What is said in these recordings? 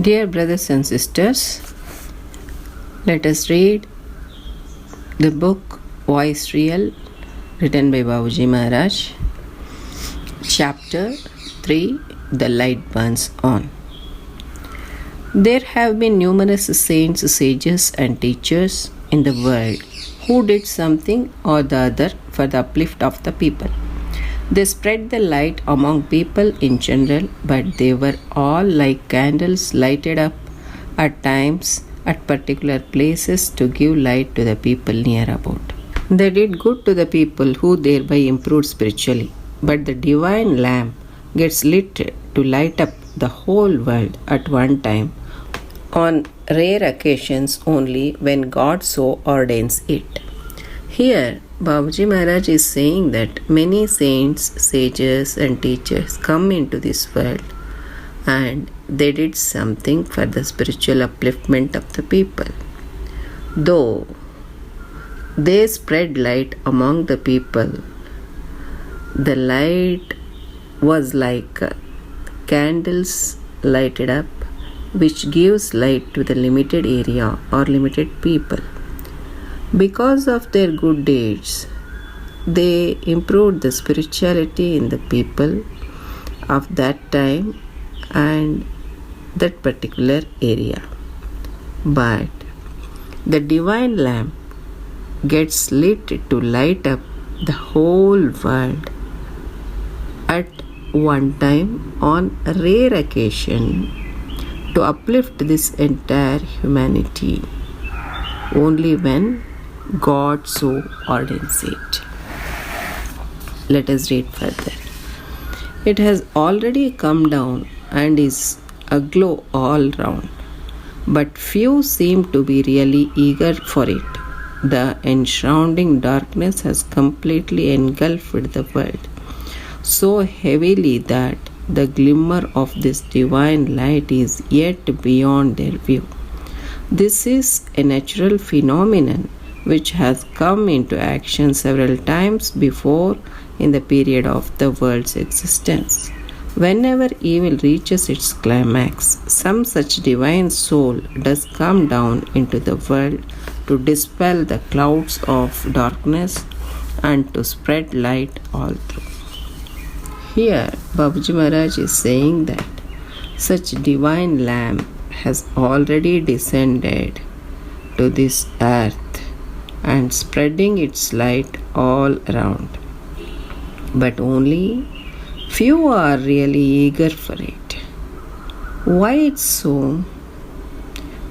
Dear brothers and sisters, let us read the book Voice Real, written by Babuji Maharaj. Chapter 3, The Light Burns On. There have been numerous saints, sages and teachers in the world who did something or the other for the uplift of the people. They spread the light among people in general, but they were all like candles lighted up at times at particular places to give light to the people near about. They did good to the people who thereby improved spiritually, but the divine lamp gets lit to light up the whole world at one time, on rare occasions only when God so ordains it. Here, Babuji Maharaj is saying that many saints, sages and teachers come into this world and they did something for the spiritual upliftment of the people. Though they spread light among the people, the light was like candles lighted up, which gives light to the limited area or limited people. Because of their good deeds, they improved the spirituality in the people of that time and that particular area. But the divine lamp gets lit to light up the whole world at one time on a rare occasion to uplift this entire humanity only when God so ordains it. Let us read further. It has already come down and is aglow all round, but few seem to be really eager for it. The enshrouding darkness has completely engulfed the world so heavily that the glimmer of this divine light is yet beyond their view. This is a natural phenomenon which has come into action several times before in the period of the world's existence. Whenever evil reaches its climax, some such divine soul does come down into the world to dispel the clouds of darkness and to spread light all through. Here, Babuji Maharaj is saying that such divine lamp has already descended to this earth and spreading its light all around. But only few are really eager for it. Why it's so?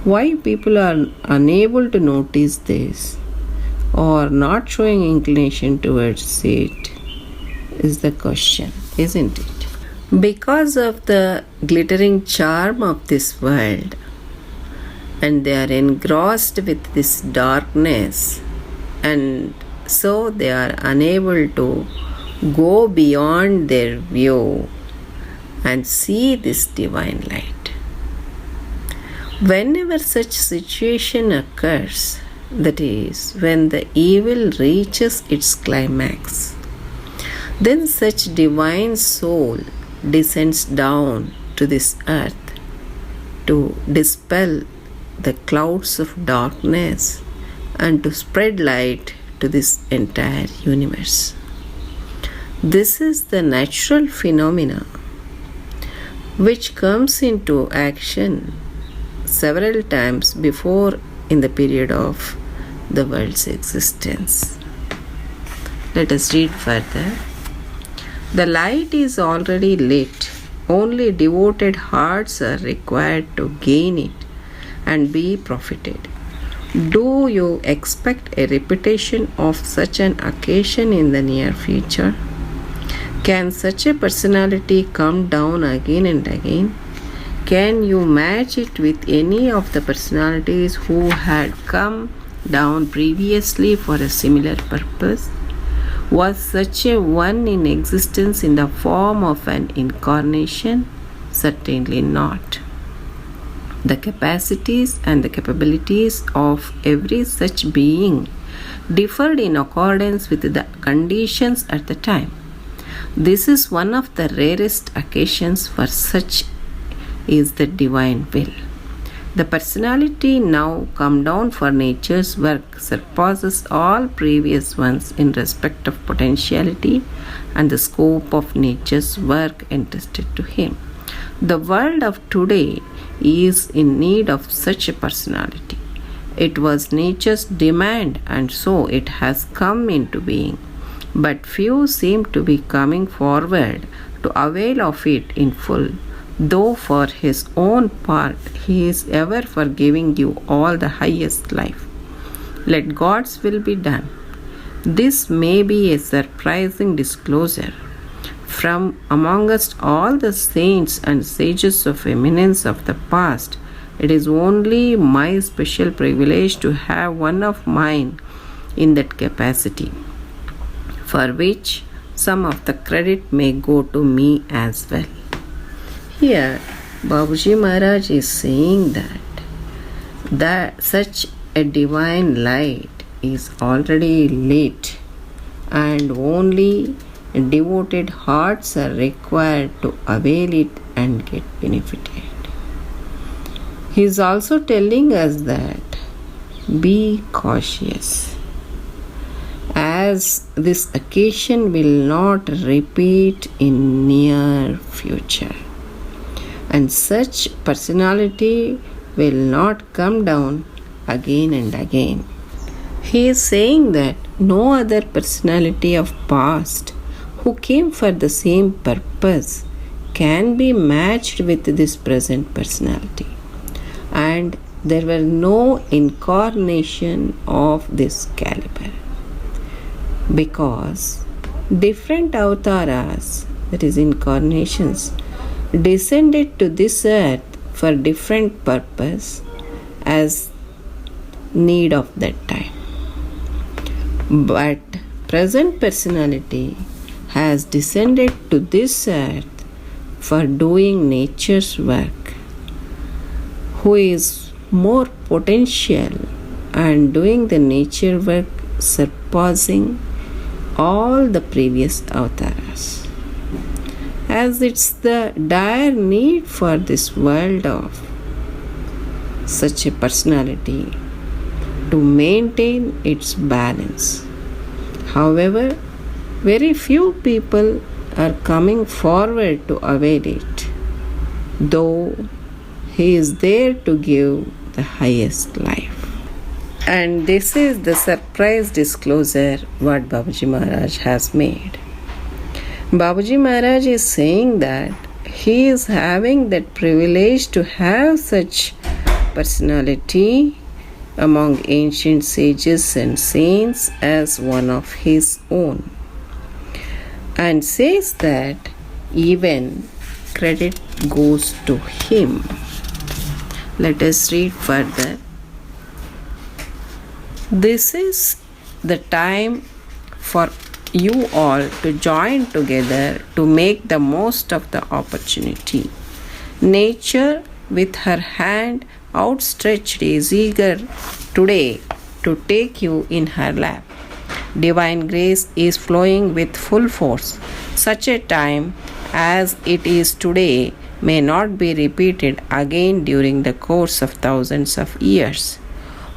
Why people are unable to notice this or not showing inclination towards it is the question, isn't it? Because of the glittering charm of this world, and they are engrossed with this darkness, and so they are unable to go beyond their view and see this divine light. Whenever such situation occurs, that is, when the evil reaches its climax, then such divine soul descends down to this earth to dispel the clouds of darkness and to spread light to this entire universe. This is the natural phenomena which comes into action several times before in the period of the world's existence. Let us read further. The light is already lit. Only devoted hearts are required to gain it and be profited. Do you expect a repetition of such an occasion in the near future? Can such a personality come down again and again? Can you match it with any of the personalities who had come down previously for a similar purpose? Was such a one in existence in the form of an incarnation? Certainly not. The capacities and the capabilities of every such being differed in accordance with the conditions at the time. This is one of the rarest occasions for such is the divine will. The personality now come down for nature's work surpasses all previous ones in respect of potentiality and the scope of nature's work entrusted to him. The world of today is in need of such a personality. It was nature's demand, and so it has come into being. But few seem to be coming forward to avail of it in full, though for his own part he is ever for giving you all the highest life. Let God's will be done. This may be a surprising disclosure. From amongst all the saints and sages of eminence of the past, it is only my special privilege to have one of mine in that capacity, for which some of the credit may go to me as well. Here, Babuji Maharaj is saying that such a divine light is already lit, and only devoted hearts are required to avail it and get benefited. He is also telling us that be cautious, as this occasion will not repeat in near future, and such personality will not come down again and again. He is saying that no other personality of past who came for the same purpose can be matched with this present personality, and there were no incarnation of this caliber, because different avataras, that is incarnations, descended to this earth for different purpose as need of that time. But present personality has descended to this earth for doing nature's work, who is more potential and doing the nature work surpassing all the previous avatars, as it's the dire need for this world of such a personality to maintain its balance. However, very few people are coming forward to avail it, though he is there to give the highest life. And this is the surprise disclosure what Babuji Maharaj has made. Babuji Maharaj is saying that he is having that privilege to have such personality among ancient sages and saints as one of his own, and says that even credit goes to him. Let us read further. This is the time for you all to join together to make the most of the opportunity. Nature, with her hand outstretched, is eager today to take you in her lap. Divine grace is flowing with full force. Such a time as it is today may not be repeated again during the course of thousands of years.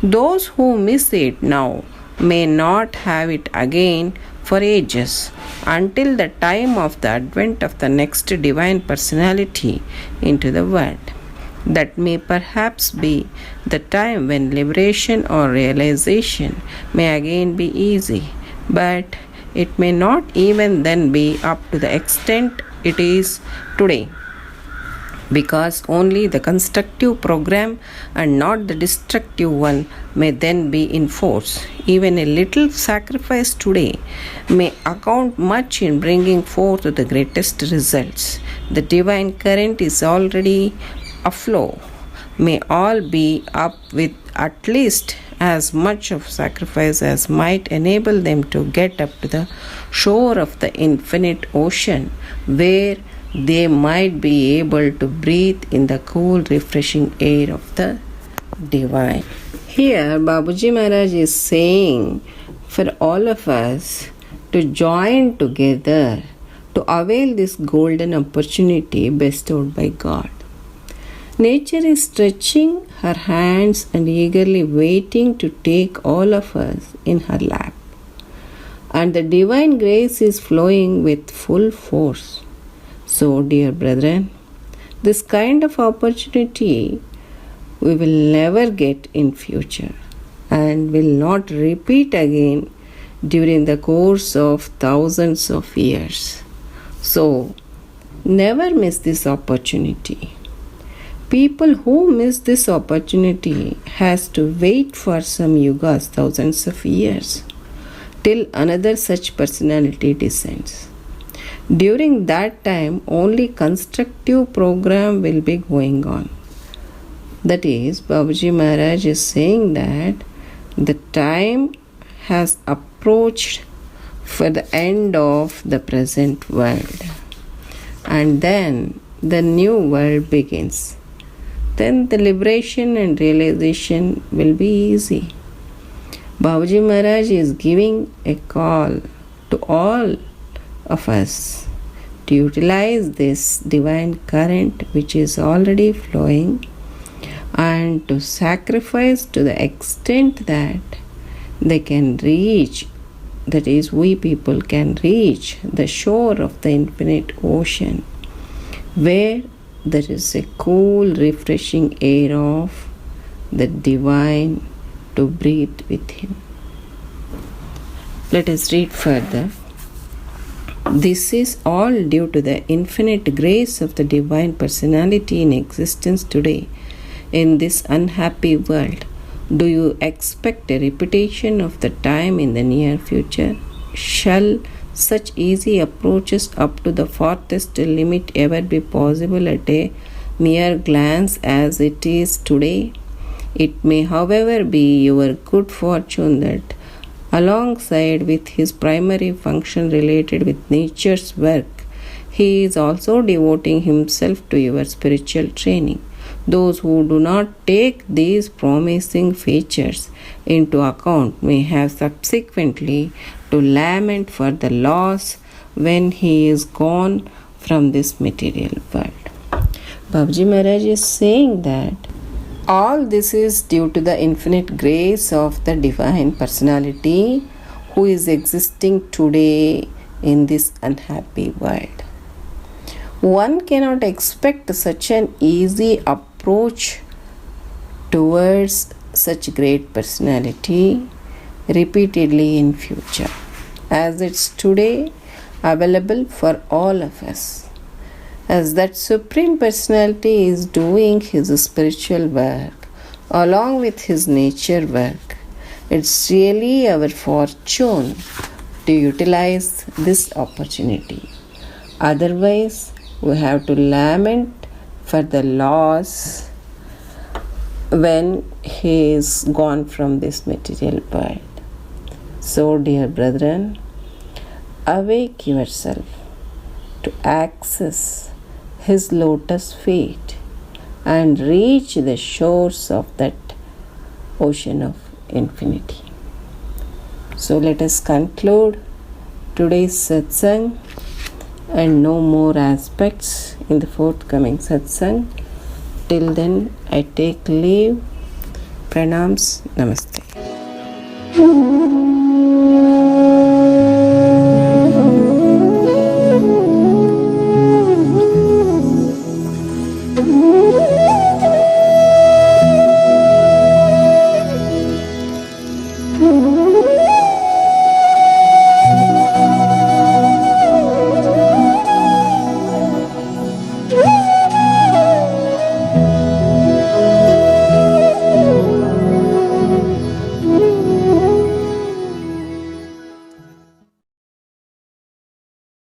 Those who miss it now may not have it again for ages, until the time of the advent of the next divine personality into the world. That may perhaps be the time when liberation or realization may again be easy, but it may not even then be up to the extent it is today, because only the constructive program and not the destructive one may then be in force. Even a little sacrifice today may account much in bringing forth the greatest results. The divine current is already aflow. May all be up with at least as much of sacrifice as might enable them to get up to the shore of the infinite ocean, where they might be able to breathe in the cool, refreshing air of the divine. Here, Babuji Maharaj is saying for all of us to join together to avail this golden opportunity bestowed by God. Nature is stretching her hands and eagerly waiting to take all of us in her lap. And the divine grace is flowing with full force. So, dear brethren, this kind of opportunity we will never get in future and will not repeat again during the course of thousands of years. So, never miss this opportunity. People who miss this opportunity has to wait for some yugas, thousands of years, till another such personality descends. During that time, only constructive program will be going on. That is, Babaji Maharaj is saying that the time has approached for the end of the present world. And then the new world begins. Then the liberation and realization will be easy. Babaji Maharaj is giving a call to all of us to utilize this divine current which is already flowing and to sacrifice to the extent that they can reach, that is, we people can reach the shore of the infinite ocean where there is a cool, refreshing air of the divine to breathe with him. Let us read further. This is all due to the infinite grace of the divine personality in existence today in this unhappy world. Do you expect a repetition of the time in the near future? Shall such easy approaches up to the farthest limit ever be possible at a mere glance as it is today? It may, however, be your good fortune that alongside with his primary function related with nature's work, he is also devoting himself to your spiritual training. Those who do not take these promising features into account may have subsequently to lament for the loss when he is gone from this material world. Babaji Maharaj is saying that all this is due to the infinite grace of the divine personality who is existing today in this unhappy world. One cannot expect such an easy approach towards such great personality repeatedly in future, as it's today available for all of us. As that Supreme Personality is doing his spiritual work along with his nature work, it's really our fortune to utilize this opportunity. Otherwise, we have to lament for the loss when he is gone from this material world. So, dear brethren, awake yourself to access his lotus feet and reach the shores of that ocean of infinity. So let us conclude today's satsang and know more aspects in the forthcoming satsang. Till then, I take leave. Pranams. Namaste.